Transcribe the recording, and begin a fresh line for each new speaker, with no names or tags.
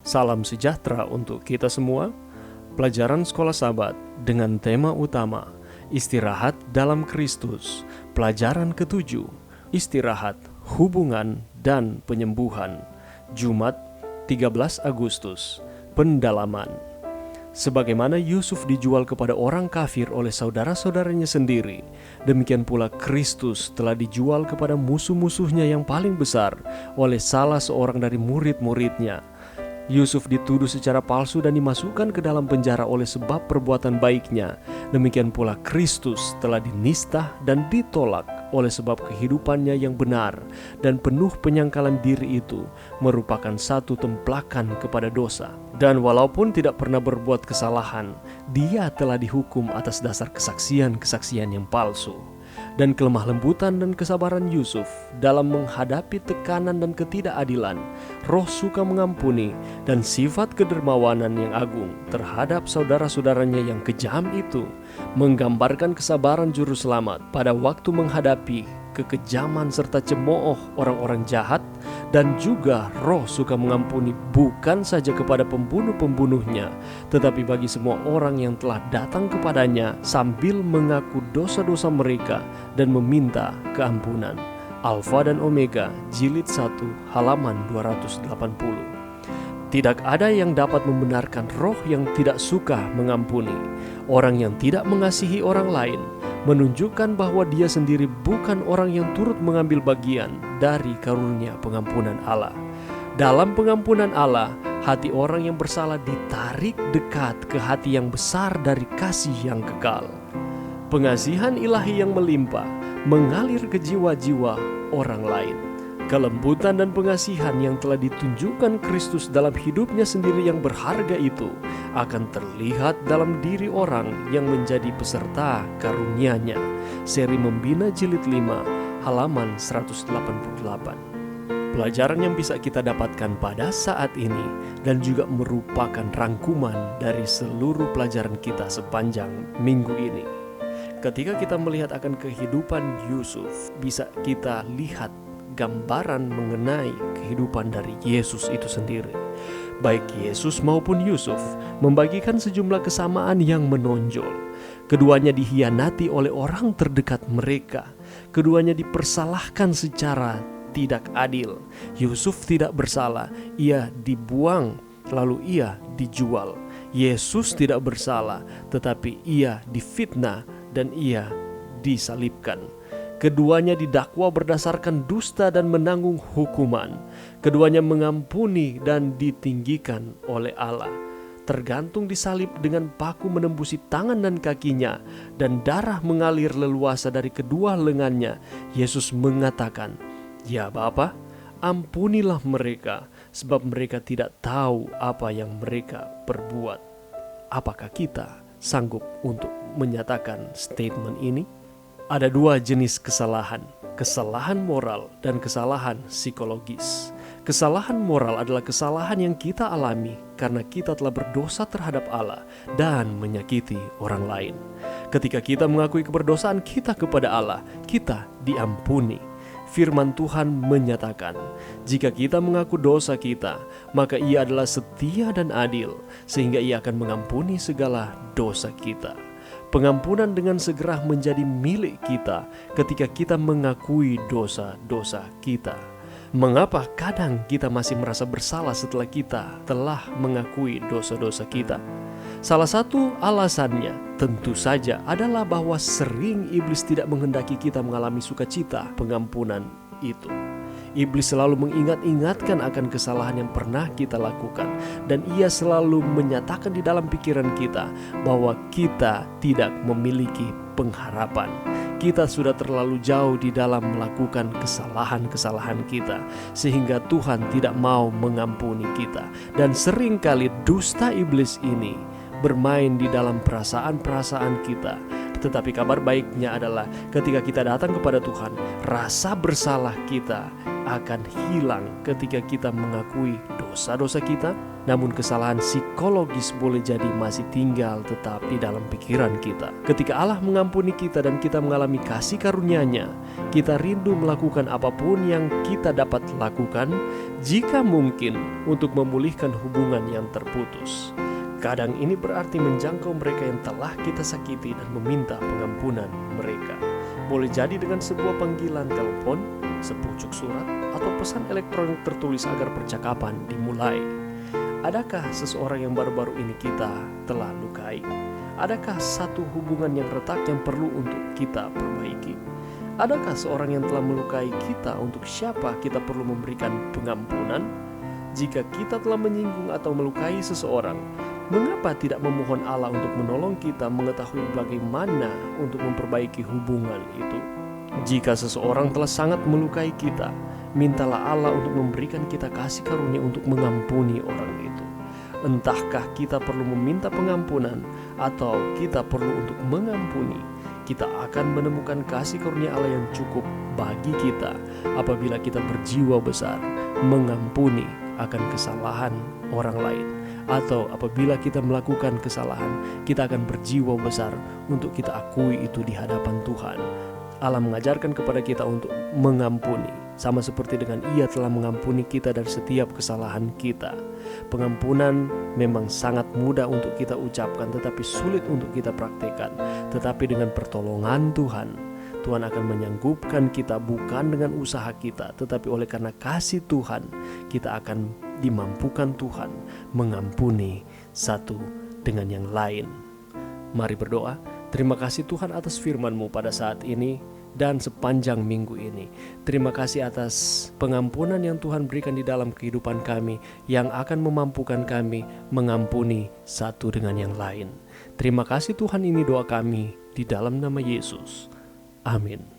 Salam sejahtera untuk kita semua. Pelajaran Sekolah Sabat dengan tema utama Istirahat dalam Kristus. Pelajaran ke-7, Istirahat, Hubungan dan Penyembuhan. Jumat 13 Agustus. Pendalaman. Sebagaimana Yusuf dijual kepada orang kafir oleh saudara-saudaranya sendiri, demikian pula Kristus telah dijual kepada musuh-musuhnya yang paling besar oleh salah seorang dari murid-muridnya. Yusuf dituduh secara palsu dan dimasukkan ke dalam penjara oleh sebab perbuatan baiknya. Demikian pula Kristus telah dinistah dan ditolak oleh sebab kehidupannya yang benar dan penuh penyangkalan diri itu merupakan satu templakan kepada dosa. Dan walaupun tidak pernah berbuat kesalahan, dia telah dihukum atas dasar kesaksian-kesaksian yang palsu. Dan kelemah lembutan dan kesabaran Yusuf dalam menghadapi tekanan dan ketidakadilan, roh suka mengampuni, dan sifat kedermawanan yang agung terhadap saudara-saudaranya yang kejam itu menggambarkan kesabaran juru selamat pada waktu menghadapi kekejaman serta cemooh orang-orang jahat, dan juga roh suka mengampuni bukan saja kepada pembunuh-pembunuhnya, tetapi bagi semua orang yang telah datang kepadanya sambil mengaku dosa-dosa mereka dan meminta keampunan. Alfa dan Omega, Jilid 1, halaman 280. Tidak ada yang dapat membenarkan roh yang tidak suka mengampuni. Orang yang tidak mengasihi orang lain menunjukkan bahwa dia sendiri bukan orang yang turut mengambil bagian dari karunia pengampunan Allah. Dalam pengampunan Allah, hati orang yang bersalah ditarik dekat ke hati yang besar dari kasih yang kekal. Pengasihan ilahi yang melimpah mengalir ke jiwa-jiwa orang lain. Kelembutan dan pengasihan yang telah ditunjukkan Kristus dalam hidupnya sendiri yang berharga itu akan terlihat dalam diri orang yang menjadi peserta karunia-Nya. Seri Membina Jilid 5, halaman 188. Pelajaran yang bisa kita dapatkan pada saat ini dan juga merupakan rangkuman dari seluruh pelajaran kita sepanjang minggu ini. Ketika kita melihat akan kehidupan Yusuf, bisa kita lihat gambaran mengenai kehidupan dari Yesus itu sendiri. Baik Yesus maupun Yusuf membagikan sejumlah kesamaan yang menonjol. Keduanya dihianati oleh orang terdekat mereka. Keduanya dipersalahkan secara tidak adil. Yusuf tidak bersalah, ia dibuang lalu ia dijual. Yesus tidak bersalah, tetapi ia difitnah dan ia disalibkan. Keduanya didakwa berdasarkan dusta dan menanggung hukuman. Keduanya mengampuni dan ditinggikan oleh Allah. Tergantung disalib dengan paku menembusi tangan dan kakinya, dan darah mengalir leluasa dari kedua lengannya. Yesus mengatakan, "Ya Bapa, ampunilah mereka, sebab mereka tidak tahu apa yang mereka perbuat." Apakah kita sanggup untuk menyatakan statement ini? Ada dua jenis kesalahan, kesalahan moral dan kesalahan psikologis. Kesalahan moral adalah kesalahan yang kita alami karena kita telah berdosa terhadap Allah dan menyakiti orang lain. Ketika kita mengakui keberdosaan kita kepada Allah, kita diampuni. Firman Tuhan menyatakan, jika kita mengaku dosa kita, maka Ia adalah setia dan adil, sehingga Ia akan mengampuni segala dosa kita. Pengampunan dengan segera menjadi milik kita ketika kita mengakui dosa-dosa kita. Mengapa kadang kita masih merasa bersalah setelah kita telah mengakui dosa-dosa kita? Salah satu alasannya tentu saja adalah bahwa sering iblis tidak menghendaki kita mengalami sukacita pengampunan itu. Iblis selalu mengingat-ingatkan akan kesalahan yang pernah kita lakukan, dan ia selalu menyatakan di dalam pikiran kita bahwa kita tidak memiliki pengharapan. Kita sudah terlalu jauh di dalam melakukan kesalahan-kesalahan kita, sehingga Tuhan tidak mau mengampuni kita. Dan seringkali dusta iblis ini bermain di dalam perasaan-perasaan kita. Tetapi kabar baiknya adalah ketika kita datang kepada Tuhan, rasa bersalah kita akan hilang ketika kita mengakui dosa-dosa kita, namun kesalahan psikologis boleh jadi masih tinggal tetap di dalam pikiran kita. Ketika Allah mengampuni kita dan kita mengalami kasih karunia-Nya, kita rindu melakukan apapun yang kita dapat lakukan jika mungkin untuk memulihkan hubungan yang terputus. Kadang ini berarti menjangkau mereka yang telah kita sakiti dan meminta pengampunan mereka. Boleh jadi dengan sebuah panggilan telepon, sepucuk surat, atau pesan elektronik tertulis agar percakapan dimulai. Adakah seseorang yang baru-baru ini kita telah lukai? Adakah satu hubungan yang retak yang perlu untuk kita perbaiki? Adakah seorang yang telah melukai kita untuk siapa kita perlu memberikan pengampunan? Jika kita telah menyinggung atau melukai seseorang, mengapa tidak memohon Allah untuk menolong kita mengetahui bagaimana untuk memperbaiki hubungan itu? Jika seseorang telah sangat melukai kita, mintalah Allah untuk memberikan kita kasih karunia untuk mengampuni orang itu. Entahkah kita perlu meminta pengampunan atau kita perlu untuk mengampuni, kita akan menemukan kasih karunia Allah yang cukup bagi kita apabila kita berjiwa besar mengampuni akan kesalahan orang lain. Atau apabila kita melakukan kesalahan, kita akan berjiwa besar untuk kita akui itu di hadapan Tuhan. Allah mengajarkan kepada kita untuk mengampuni, sama seperti dengan Ia telah mengampuni kita dari setiap kesalahan kita. Pengampunan memang sangat mudah untuk kita ucapkan, tetapi sulit untuk kita praktekkan. Tetapi dengan pertolongan Tuhan, Tuhan akan menyanggupkan kita bukan dengan usaha kita, tetapi oleh karena kasih Tuhan, kita akan dimampukan Tuhan mengampuni satu dengan yang lain. Mari berdoa. Terima kasih Tuhan atas firman-Mu pada saat ini dan sepanjang minggu ini. Terima kasih atas pengampunan yang Tuhan berikan di dalam kehidupan kami, yang akan memampukan kami mengampuni satu dengan yang lain. Terima kasih Tuhan, ini doa kami di dalam nama Yesus. Amin.